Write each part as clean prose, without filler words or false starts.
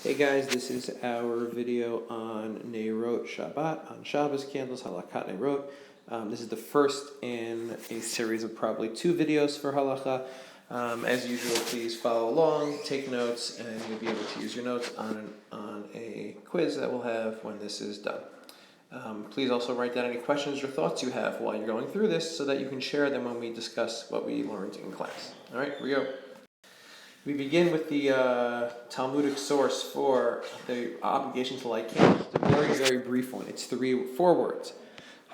Hey guys, this is our video on Neirot Shabbat, on Shabbos Candles, Halakat Neirot. This is the first in a series of probably 2 videos for Halacha. As usual, please follow along, take notes, and you'll be able to use your notes on a quiz that we'll have when this is done. Please also write down any questions or thoughts you have while you're going through this so that you can share them when we discuss what we learned in class. All right, here we go. We begin with the Talmudic source for the obligation to light candles. It's a very, very brief one. It's 4 words.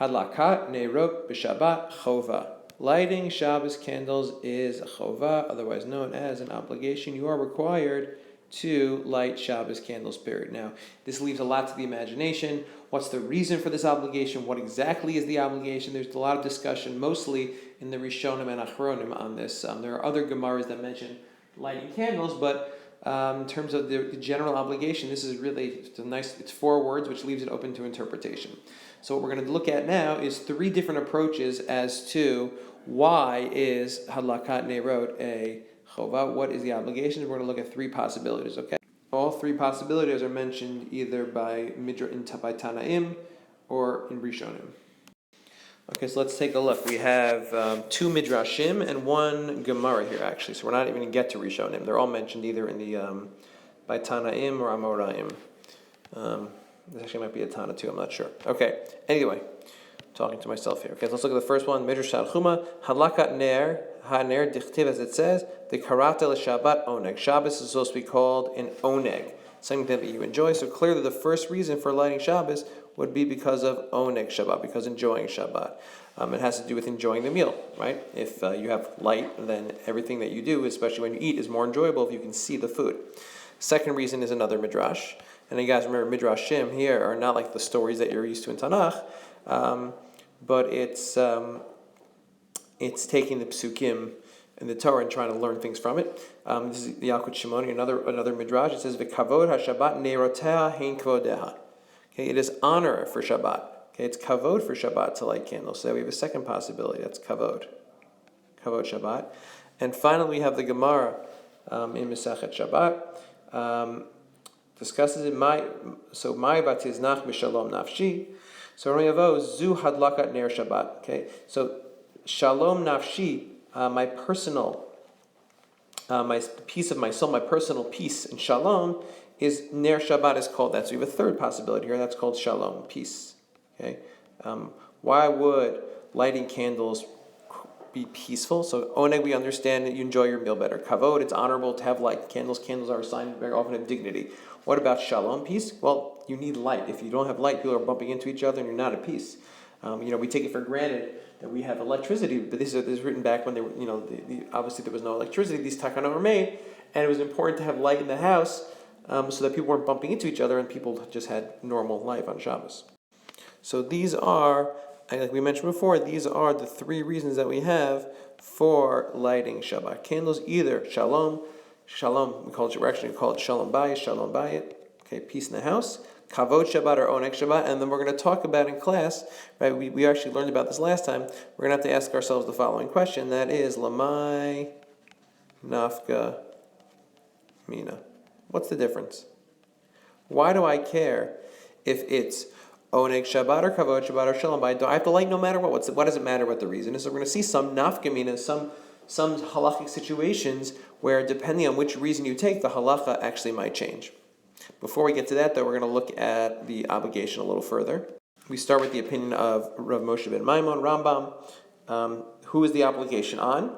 Hadlakat neirot b'Shabbat chova. Lighting Shabbos candles is a chova, otherwise known as an obligation. You are required to light Shabbos candles, period. Now, this leaves a lot to the imagination. What's the reason for this obligation? What exactly is the obligation? There's a lot of discussion, mostly in the Rishonim and Achronim on this. There are other Gemaras that mention lighting candles, but in terms of the general obligation, this is really it's 4 words, which leaves it open to interpretation. So what we're going to look at now is 3 different approaches as to why is Hadlakat Neirot a chova, what is the obligation. We're going to look at 3 possibilities, okay? All 3 possibilities are mentioned either by Tanaim or in Rishonim. Okay, so let's take a look. We have 2 midrashim and 1 gemara here, actually. So we're not even going to get to Rishonim. They're all mentioned either in the by Tanaim or Amoraim. This actually might be a Tana too. I'm not sure. Okay. Anyway, talking to myself here. Okay, so let's look at the first one. Midrash Tanchuma Hadlakat Ner HaNer Dichtiv, as it says, the Karata LeShabbat Oneg. Shabbos is supposed to be called an Oneg, something that you enjoy. So clearly, the first reason for lighting Shabbos would be because of Oneg Shabbat, because enjoying Shabbat. It has to do with enjoying the meal, right? If you have light, then everything that you do, especially when you eat, is more enjoyable if you can see the food. Second reason is another midrash. And you guys remember, midrashim here are not like the stories that you're used to in Tanakh, but it's taking the psukim in the Torah and trying to learn things from it. This is the Yalkut Shimoni, another midrash. It says, "V'kavod haShabbat neiroteha hein kvodeha." Okay, it is honor for Shabbat. Okay, it's kavod for Shabbat to light candles. So we have a second possibility. That's kavod Shabbat. And finally, we have the Gemara in Masechet Shabbat discusses it. My batiznach b'shalom nafshi. So Rayavo zu hadlakat ner Shabbat. Okay, so shalom nafshi, my personal, my peace of my soul, my personal peace and shalom is ner Shabbat is called that. So we have a third possibility here. That's called shalom, peace. Okay, why would lighting candles be peaceful? So oneg, we understand that you enjoy your meal better. Kavod, it's honorable to have light candles. Candles are a sign very often of dignity. What about shalom, peace? Well, you need light. If you don't have light, people are bumping into each other, and you're not at peace. We take it for granted that we have electricity, but this is written back when they were, obviously there was no electricity. These takanot were made, and it was important to have light in the house so that people weren't bumping into each other, and people just had normal life on Shabbos. So these are, like we mentioned before, these are the 3 reasons that we have for lighting Shabbat candles. Either shalom, we're actually going to call it shalom bayit, okay, peace in the house, kavod Shabbat or onek Shabbat, and then we're going to talk about in class, right, we actually learned about this last time, we're going to have to ask ourselves the following question, that is, lamai nafka mina. What's the difference? Why do I care if it's Oneg Shabbat or Kavod Shabbat or Shalom Bayit? Do I have to light no matter what? What does it matter what the reason is? So we're going to see some nafkamina, some halachic situations where depending on which reason you take, the halacha actually might change. Before we get to that, though, we're going to look at the obligation a little further. We start with the opinion of Rav Moshe ben Maimon, Rambam. Who is the obligation on?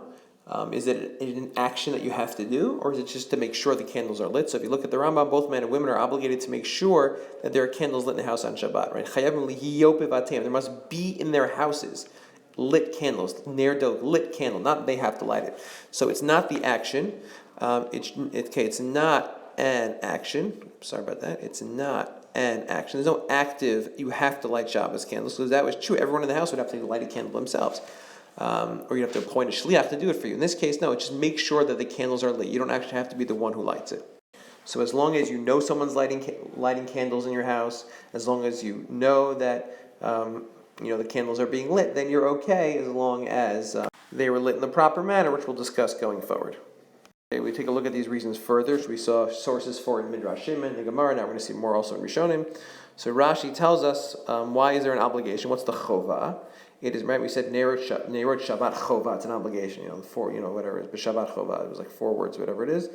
Is it an action that you have to do, or is it just to make sure the candles are lit? So if you look at the Rambam, both men and women are obligated to make sure that there are candles lit in the house on Shabbat, right? There must be in their houses lit candles, lit candle, not they have to light it. So it's not the action. It's not an action. Sorry about that. It's not an action. There's no active, you have to light Shabbos candles. So if that was true, everyone in the house would have to light a candle themselves. Or you have to appoint a shliach to do it for you. In this case, no, just make sure that the candles are lit. You don't actually have to be the one who lights it. So as long as you know someone's lighting candles in your house, as long as you know that the candles are being lit, then you're okay as long as they were lit in the proper manner, which we'll discuss going forward. Okay, we take a look at these reasons further, which we saw sources for in Midrashim and the Gemara. Now we're going to see more also in Rishonim. So Rashi tells us why is there an obligation? What's the chova? It is, right, we said Neirot Shabbat chova. It's an obligation. Whatever it is, but Shabbat chova. It was like 4 words, whatever it is.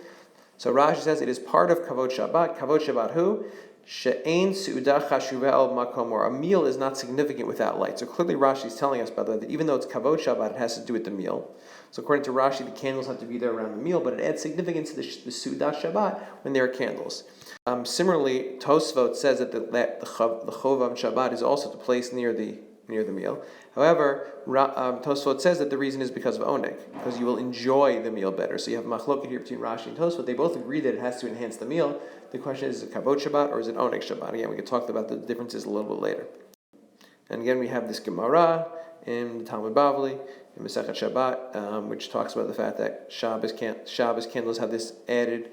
So Rashi says it is part of kavod Shabbat. Kavod Shabbat who? She'ein su'udah chashuva el makom, or a meal is not significant without light. So clearly Rashi is telling us, by the way, that even though it's kavod Shabbat, it has to do with the meal. So according to Rashi, the candles have to be there around the meal, but it adds significance to the su'udah Shabbat when there are candles. Similarly, Tosfot says that the chova of Shabbat is also to place near the meal. However, Tosfot says that the reason is because of oneg, because you will enjoy the meal better. So you have machloket here between Rashi and Tosfot. They both agree that it has to enhance the meal. The question is it kavod Shabbat or is it oneg Shabbat? Again, we can talk about the differences a little bit later. And again, we have this Gemara in the Talmud Bavli, in Masechet Shabbat, which talks about the fact that Shabbos candles have this added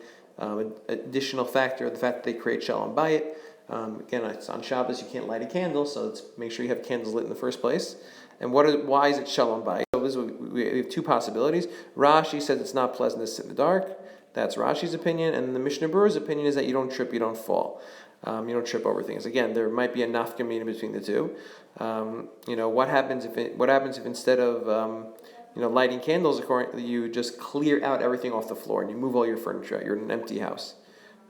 additional factor, the fact that they create shalom bayit. Again, it's on Shabbos, you can't light a candle, so let's make sure you have candles lit in the first place. And why is it shalom bayit? So we have 2 possibilities. Rashi says it's not pleasant to sit in the dark. That's Rashi's opinion. And the Mishnah Berurah's opinion is that you don't trip, you don't fall. You don't trip over things. Again, there might be a nafkamina between the two. What happens if instead of lighting candles, you just clear out everything off the floor and you move all your furniture out? You're in an empty house.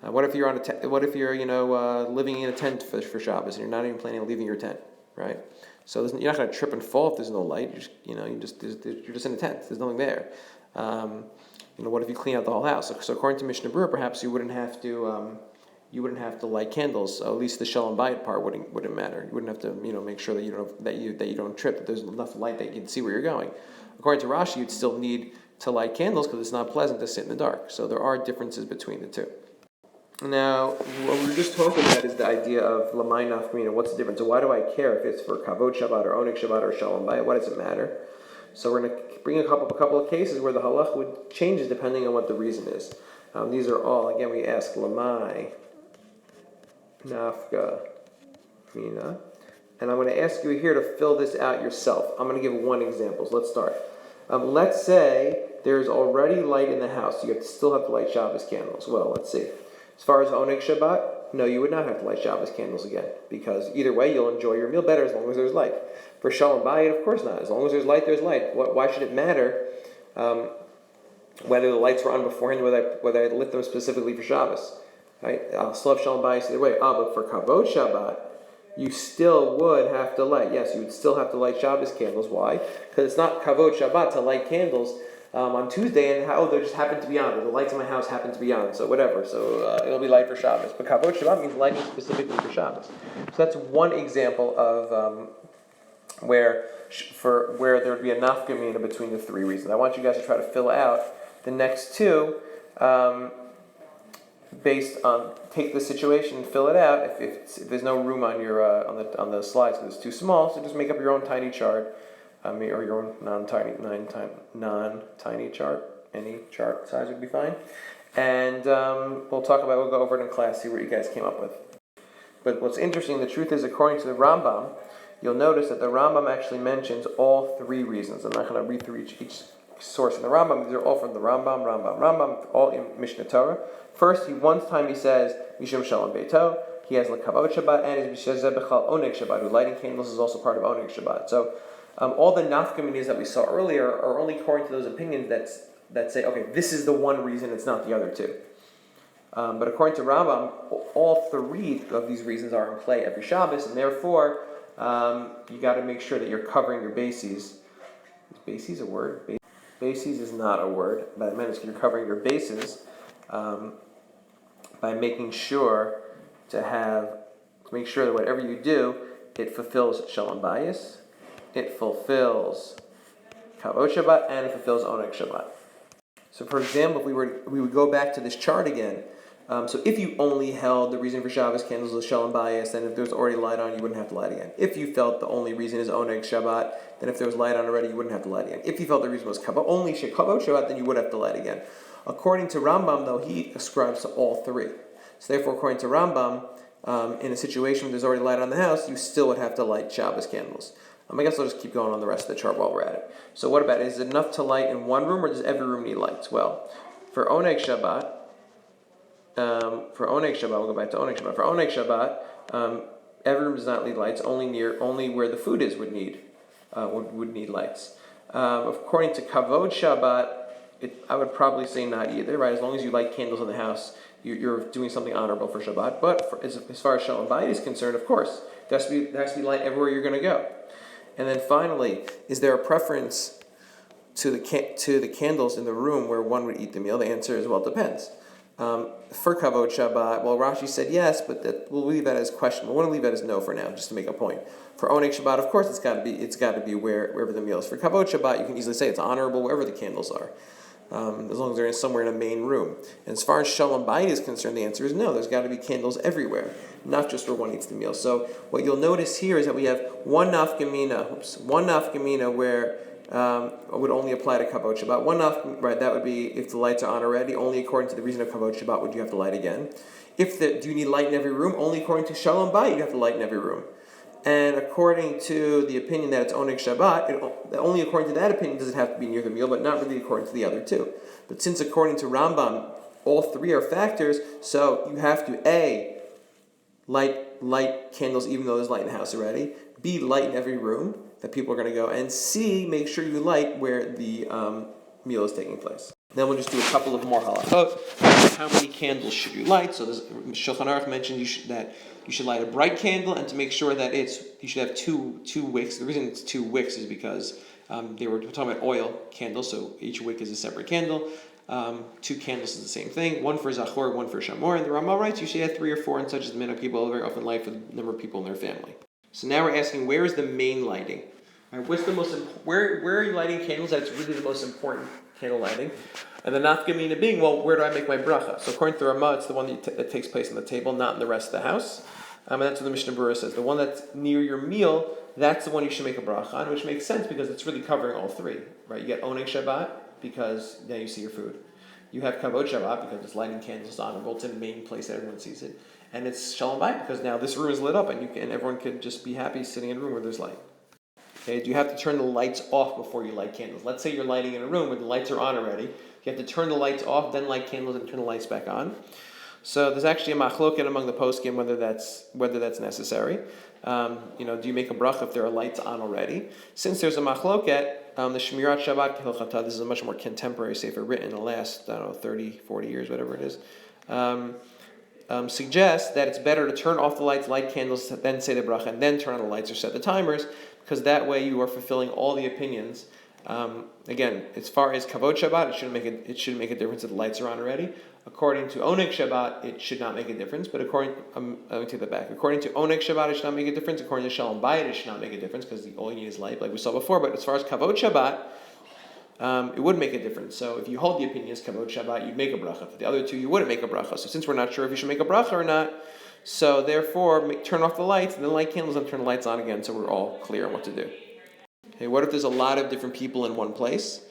What if you're living in a tent for Shabbos and you're not even planning on leaving your tent, right? So you're not going to trip and fall if there's no light. You're just in a tent. There's nothing there. What if you clean out the whole house? So according to Mishnah Berurah, perhaps you wouldn't have to light candles. So at least the shalom bayit part wouldn't matter. You wouldn't have to make sure that you don't trip. That there's enough light that you can see where you're going. According to Rashi, you'd still need to light candles because it's not pleasant to sit in the dark. So there are differences between the two. Now, what we were just talking about is the idea of lamai nafkamina. What's the difference? So why do I care if it's for kavod Shabbat or oneg Shabbat or shalom bayit? Why does it matter? So we're going to bring a couple of cases where the halach would change depending on what the reason is. These are all, again, we ask lamai nafkamina. And I'm going to ask you here to fill this out yourself. I'm going to give 1 example. So let's start. Let's say there's already light in the house. You still have to light Shabbos candles. Well, let's see. As far as oneg Shabbat, no, you would not have to light Shabbos candles again, because either way you'll enjoy your meal better as long as there's light. For shalom bayit, of course not. As long as there's light, there's light. Why should it matter whether the lights were on beforehand, whether I lit them specifically for Shabbos? Right? I'll still have shalom bayit either way. But for kavod Shabbat, you still would have to light. Yes, you would still have to light Shabbos candles. Why? Because it's not kavod Shabbat to light candles on Tuesday, and they just happen to be on, or the lights in my house happen to be on, so whatever. So it'll be light for Shabbos. But kavod Shabbat means lighting specifically for Shabbos. So that's 1 example of where there would be a nafkamina between the 3 reasons. I want you guys to try to fill out the next 2 based on, take the situation and fill it out. If there's no room on your on the slides because it's too small, so just make up your own tiny chart. Or your own non-tiny chart. Any chart size would be fine. And we'll go over it in class, see what you guys came up with. But what's interesting, the truth is, according to the Rambam, you'll notice that the Rambam actually mentions all 3 reasons. I'm not going to read through each source in the Rambam. These are all from the Rambam, all in Mishnah Torah. First, one time he says, Mishum Shalom Beito. He has L'Kavod Shabbat, and his B'Shezeh B'chal Oneg Shabbat, who lighting candles is also part of Oneg Shabbat. So, all the nafkaminas that we saw earlier are only according to those opinions that say, okay, this is the one reason, it's not the other 2. But according to Rambam, all 3 of these reasons are in play every Shabbos, and therefore you got to make sure that you're covering your bases. Is bases a word? Bases is not a word, but it means you're covering your bases by making sure make sure that whatever you do, it fulfills shalom bayis, it fulfills kavod Shabbat, and it fulfills oneg Shabbat. So, for example, if we would go back to this chart again. So, if you only held the reason for Shabbos candles was shalom bayis, then if there was already light on, you wouldn't have to light again. If you felt the only reason is oneg Shabbat, then if there was light on already, you wouldn't have to light again. If you felt the reason was only kavod Shabbat, then you would have to light again. According to Rambam, though, he ascribes to all 3. So, therefore, according to Rambam, in a situation where there's already light on the house, you still would have to light Shabbos candles. I guess I'll just keep going on the rest of the chart while we're at it. So what about it? Is it enough to light in one room, or does every room need lights? Well, For Oneg Shabbat, we'll go back to Oneg Shabbat. For Oneg Shabbat, every room does not need lights. Only where the food is would need lights. According to Kavod Shabbat, I would probably say not either. Right, as long as you light candles in the house, you're doing something honorable for Shabbat. But as far as Shalom Bayit is concerned, of course, there has to be light everywhere you're going to go. And then finally, is there a preference to the candles in the room where one would eat the meal? The answer is, well, it depends. For Kavod Shabbat, well, Rashi said yes, but we'll leave that as question. We'll want to leave that as no for now, just to make a point. For Oneg Shabbat, of course, it's got to be wherever the meal is. For Kavod Shabbat, you can easily say it's honorable wherever the candles are, as long as they're somewhere in a main room. And as far as Shalom Bayit is concerned, the answer is no. There's got to be candles everywhere, not just where one eats the meal. So what you'll notice here is that we have one nafkamina where would only apply to Kavod Shabbat. Right, that would be if the lights are on already, only according to the reason of Kavod Shabbat would you have to light again. Do you need light in every room? Only according to Shalom Bayit you have to light in every room. And according to the opinion that it's Oneg Shabbat, only according to that opinion does it have to be near the meal, but not really according to the other two. But since according to Rambam, all three are factors, so you have to A, light candles even though there's light in the house already, B, light in every room that people are going to go, and C, make sure you light where the meal is taking place. Then we'll just do a couple of more halachot. How many candles should you light? So Shulchan Aruch mentioned that you should light a bright candle, and to make sure that you should have two wicks. The reason it's 2 wicks is because they were talking about oil candles, so each wick is a separate candle. 2 candles is the same thing. 1 for Zachor, 1 for Shamor. And the Ramah writes you should have 3 or 4, and such as the minhag people very often light for the number of people in their family. So now we're asking, where is the main lighting? Right, where are you lighting candles? That's really the most important candle lighting. And the nafkamina being, well, where do I make my bracha? So according to the Ramah, it's the one that takes place on the table, not in the rest of the house. And that's what the Mishnah Berurah says. The one that's near your meal, that's the one you should make a bracha on, which makes sense because it's really covering all 3. Right? You get Oneg Shabbat because now you see your food. You have Kavod Shabbat because it's lighting candles is honorable. It's in the main place that everyone sees it. And it's Shalom Bayit because now this room is lit up and everyone could just be happy sitting in a room where there's light. Okay, do you have to turn the lights off before you light candles? Let's say you're lighting in a room where the lights are on already. You have to turn the lights off, then light candles, and turn the lights back on. So there's actually a machloket among the poskim whether that's necessary. Do you make a bracha if there are lights on already? Since there's a machloket, the Shmirat Shabbat Kehilchata, this is a much more contemporary sefer written in the last 30, 40 years, whatever it is. Suggests that it's better to turn off the lights, light candles, then say the bracha, and then turn on the lights or set the timers, because that way you are fulfilling all the opinions. Again, as far as Kavod Shabbat, it shouldn't make a difference if the lights are on already. According to Oneg Shabbat, it should not make a difference. But let me take that back. According to Oneg Shabbat, it should not make a difference. According to Shalom Bayit, it should not make a difference because all you need is light, like we saw before. But as far as Kavod Shabbat, it would make a difference. So if you hold the opinion as Kavod Shabbat, you'd make a bracha. For the other two, you wouldn't make a bracha. So since we're not sure if you should make a bracha or not, so therefore turn off the lights and then light candles and turn the lights on again, so we're all clear on what to do. Okay, what if there's a lot of different people in one place?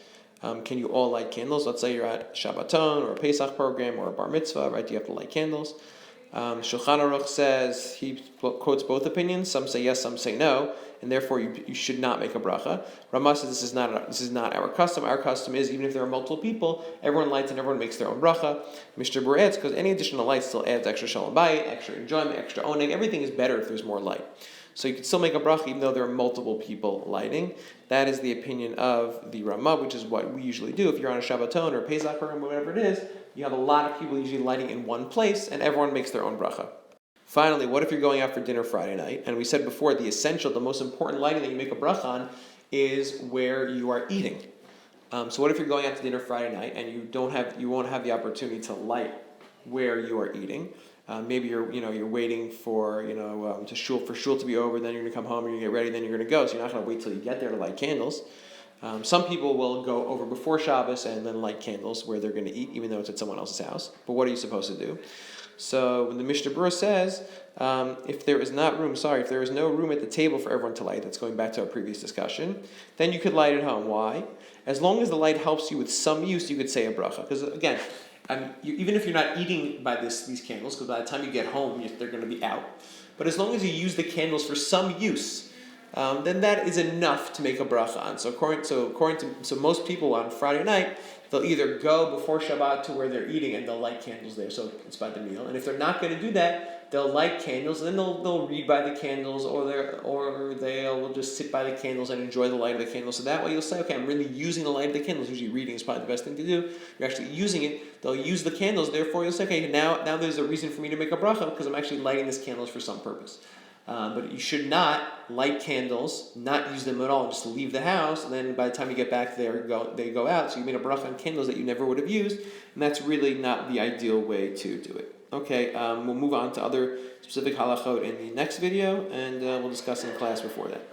Can you all light candles? Let's say you're at Shabbaton or a Pesach program or a Bar Mitzvah, right? Do you have to light candles? Shulchan Aruch says, he quotes both opinions. Some say yes, some say no, and therefore you should not make a bracha. Ramah says this is not our custom. Our custom is even if there are multiple people, everyone lights and everyone makes their own bracha. Mishnah Berurah adds because any additional light still adds extra shalom bayit, extra enjoyment, extra oneg. Everything is better if there's more light. So you can still make a bracha even though there are multiple people lighting. That is the opinion of the Ramah, which is what we usually do. If you're on a Shabbaton or a Pesach program, whatever it is, you have a lot of people usually lighting in one place, and everyone makes their own bracha. Finally, what if you're going out for dinner Friday night? And we said before, the most important lighting that you make a bracha on is where you are eating. So what if you're going out to dinner Friday night and you won't have the opportunity to light where you are eating? Maybe you're waiting for shul to be over, then you're going to come home, you're going to get ready, then you're going to go. So you're not going to wait till you get there to light candles. Some people will go over before Shabbos and then light candles where they're going to eat, even though it's at someone else's house. But what are you supposed to do? So when the Mishnah Berurah says, if there is no room at the table for everyone to light, that's going back to our previous discussion, then you could light at home. Why? As long as the light helps you with some use, you could say a bracha. Because again, even if you're not eating by these candles, because by the time you get home, they're going to be out. But as long as you use the candles for some use, then that is enough to make a bracha on. So most people on Friday night, they'll either go before Shabbat to where they're eating and they'll light candles there, so it's by the meal. And if they're not going to do that, they'll light candles, and then they'll read by the candles, or they'll just sit by the candles and enjoy the light of the candles. So that way you'll say, okay, I'm really using the light of the candles. Usually reading is probably the best thing to do. You're actually using it. They'll use the candles. Therefore you'll say, okay, now there's a reason for me to make a bracha because I'm actually lighting this candles for some purpose. But you should not light candles, not use them at all, and just leave the house, and then by the time you get back there, they go out. So you made a bracha on candles that you never would have used, and that's really not the ideal way to do it. Okay, we'll move on to other specific halachot in the next video, and we'll discuss in class before that.